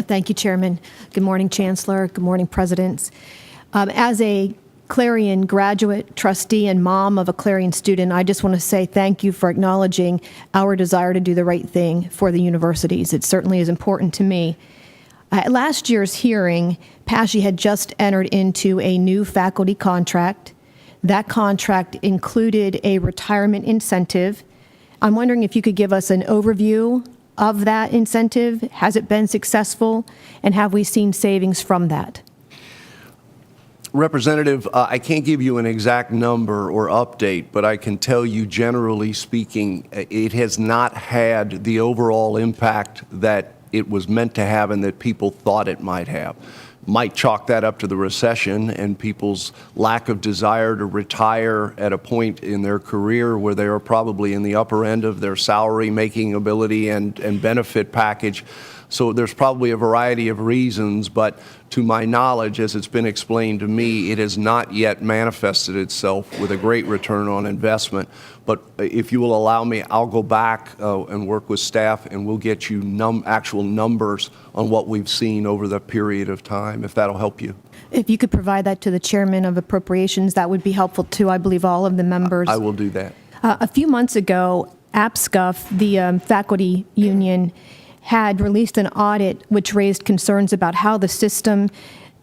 Thank you, Chairman. Good morning, Chancellor. Good morning, Presidents. As a Clarion graduate, trustee, and mom of a Clarion student, I just want to say thank you for acknowledging our desire to do the right thing for the universities. It certainly is important to me. At last year's hearing, PASSHE had just entered into a new faculty contract. That contract included a retirement incentive. I'm wondering if you could give us an overview of that incentive. Has it been successful? And have we seen savings from that? Representative, I can't give you an exact number or update, but I can tell you, generally speaking, it has not had the overall impact that it was meant to have and that people thought it might have. Might chalk that up to the recession and people's lack of desire to retire at a point in their career where they are probably in the upper end of their salary making ability and benefit package. So there's probably a variety of reasons, but to my knowledge, as it's been explained to me, it has not yet manifested itself with a great return on investment. But if you will allow me, I'll go back and work with staff, and we'll get you actual numbers on what we've seen over the period of time, if that'll help you. If you could provide that to the Chairman of Appropriations, that would be helpful too. I believe all of the members. I will do that. A few months ago, APSCUF, the faculty union, had released an audit which raised concerns about how the system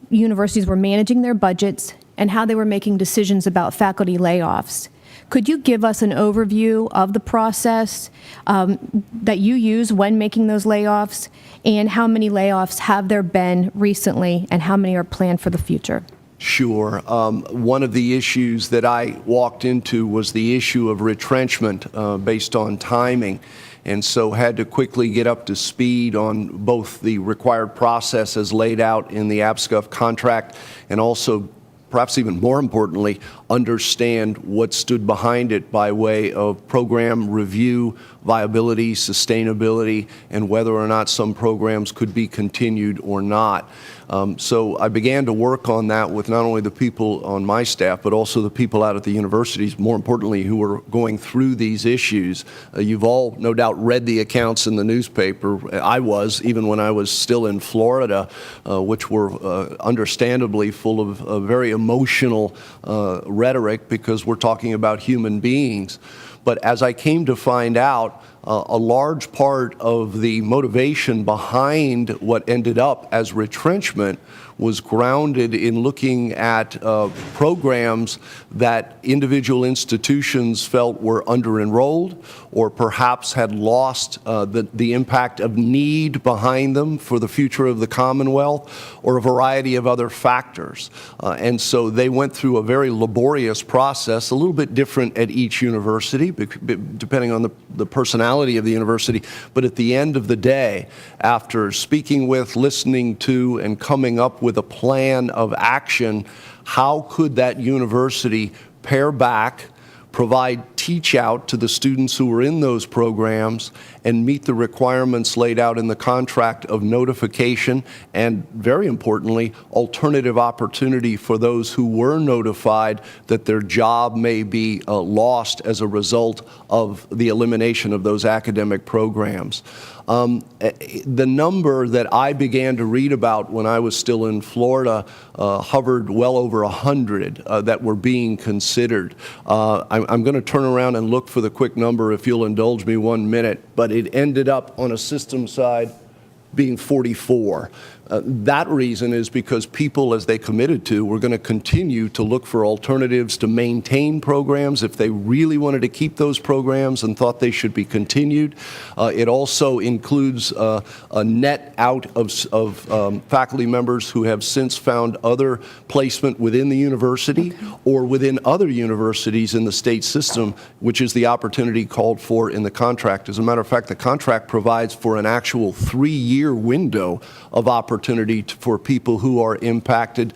universities were managing their budgets and how they were making decisions about faculty layoffs. Could you give us an overview of the process that you use when making those layoffs, and how many layoffs have there been recently and how many are planned for the future? Sure. One of the issues that I walked into was the issue of retrenchment based on timing, and so had to quickly get up to speed on both the required process as laid out in the APSCUF contract and also, perhaps even more importantly, understand what stood behind it by way of program review, viability, sustainability, and whether or not some programs could be continued or not. So I began to work on that with not only the people on my staff, but also the people out at the universities, more importantly, who were going through these issues. You've all no doubt read the accounts in the newspaper. I was, even when I was still in Florida, which were understandably full of very emotional rhetoric, because we're talking about human beings. But as I came to find out, a large part of the motivation behind what ended up as retrenchment was grounded in looking at programs that individual institutions felt were under-enrolled or perhaps had lost the impact of need behind them for the future of the Commonwealth, or a variety of other factors. And so they went through a very laborious process, a little bit different at each university, depending on the personality of the university. But at the end of the day, after speaking with, listening to, and coming up with a plan of action, how could that university pare back, provide teach out to the students who were in those programs, and meet the requirements laid out in the contract of notification and, very importantly, alternative opportunity for those who were notified that their job may be lost as a result of the elimination of those academic programs. The number that I began to read about when I was still in Florida hovered well over 100 that were being considered. I'm going to turn around and look for the quick number if you'll indulge me 1 minute, but it ended up on a system side being 44. That reason is because people, as they committed to, were going to continue to look for alternatives to maintain programs if they really wanted to keep those programs and thought they should be continued. It also includes a net out of faculty members who have since found other placement within the university or within other universities in the state system, which is the opportunity called for in the contract. As a matter of fact, the contract provides for an actual 3-year window of opportunity for people who are impacted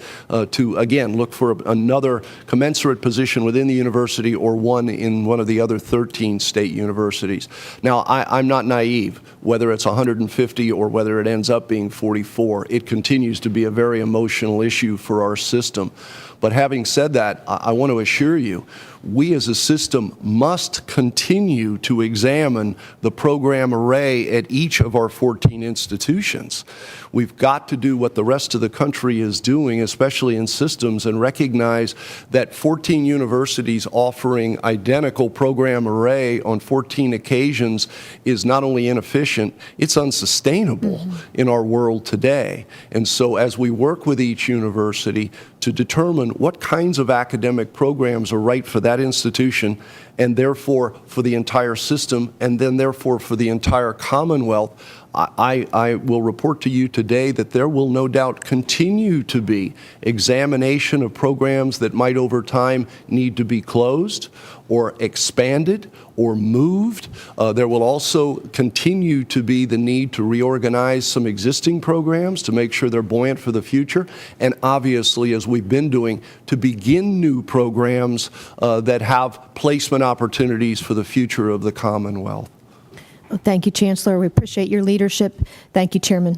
to, again, look for another commensurate position within the university or one in one of the other 13 state universities. Now, I'm not naive. Whether it's 150 or whether it ends up being 44, it continues to be a very emotional issue for our system. But having said that, I want to assure you, we as a system must continue to examine the program array at each of our 14 institutions. institutions. We've got to do what the rest of the country is doing, especially in systems, and recognize that 14 universities offering identical program array on 14 occasions is not only inefficient, it's unsustainable in our world today. And so as we work with each university to determine what kinds of academic programs are right for that institution, and therefore for the entire system, and then therefore for the entire Commonwealth, I will report to you today that there will no doubt continue to be examination of programs that might over time need to be closed or expanded or moved. There will also continue to be the need to reorganize some existing programs to make sure they're buoyant for the future, and obviously, as we've been doing, to begin new programs that have placement opportunities for the future of the Commonwealth. Thank you, Chancellor. We appreciate your leadership. Thank you, Chairman.